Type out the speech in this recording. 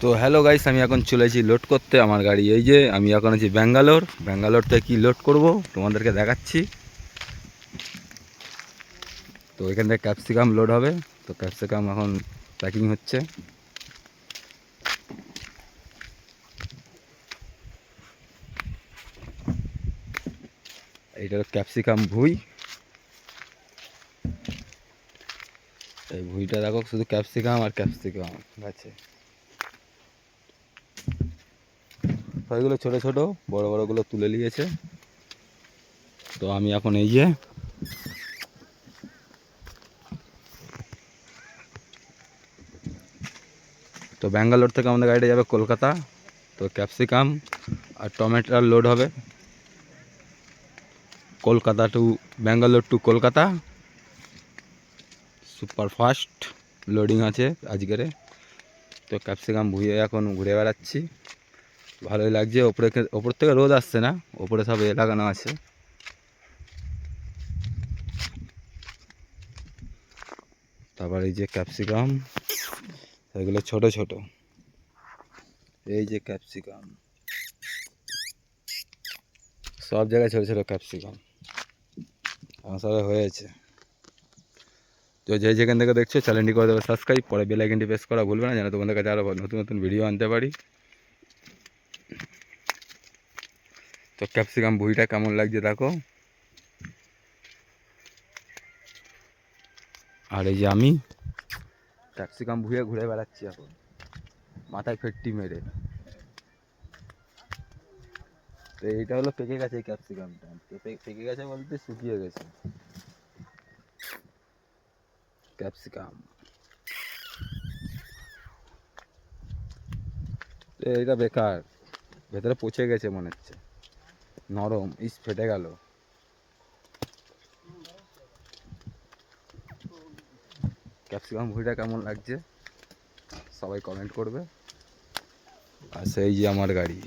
তো hello guys, আমি এখন চলেছি লোড করতে আমার গাড়ি। এই যে আমি এখন আছি ব্যাঙ্গালোর থেকে কি লোড করব তোমাদেরকে দেখাচ্ছি। তো এখান থেকে ক্যাপসিকাম লোড হবে। তো ক্যাপসিকাম এখন প্যাকিং হচ্ছে। এইটা ক্যাপসিকাম ভুঁই। এই ভুঁইটা দেখো, শুধু ক্যাপসিকাম আর ক্যাপসিকাম গাছে। ওইগুলো ছোটো ছোটো, বড় বড়গুলো তুলে নিয়েছে। তো আমি এখন এই যে তো ব্যাঙ্গালোর থেকে আমাদের গাড়িটা যাবে কলকাতা। তো ক্যাপসিকাম আর টমেটোর লোড হবে Kolkata to Bangalore to Kolkata. Super fast loading আছে আজকের। তো ক্যাপসিকাম ভুঁয়ে এখন ঘুরে বেড়াচ্ছি, ভালোই লাগছে। ওপর থেকে রোদ আসছে না, ওপরে সব লাগানো আছে। তারপর এই যে ক্যাপসিকাম, এগুলো ছোট ছোট। এই যে ক্যাপসিকাম, সব জায়গায় ছোট ছোট ক্যাপসিকাম আমার সবাই হয়েছে। তো যে যেখান থেকে দেখছো চ্যানেলটি করে দেবে সাবস্ক্রাইব, পরে বেল আইকনটি প্রেস করা ভুলবে না, যেন তোমাদের কাছে আরও নতুন নতুন ভিডিও আনতে পারি। তো ক্যাপসিকাম ভুঁইটা কেমন লাগছে দেখো। আর এই যে আমি ক্যাপসিকাম ভুঁয়ে ঘুরে বেড়াচ্ছি এখন, মাথায় ফেটটি মেরে। তো এইটা হলো পেকে গেছে, এই ক্যাপসিকামটা পেকে গেছে বলতে শুকিয়ে গেছে ক্যাপসিকাম। তো এইটা বেকার, ভেতরে পচে গেছে মনে হচ্ছে, নরম, ফেটে গেল। ক্যাপসিকাম ভুঁইটা কেমন লাগছে সবাই কমেন্ট করবে। আর সেই যে আমার গাড়ি।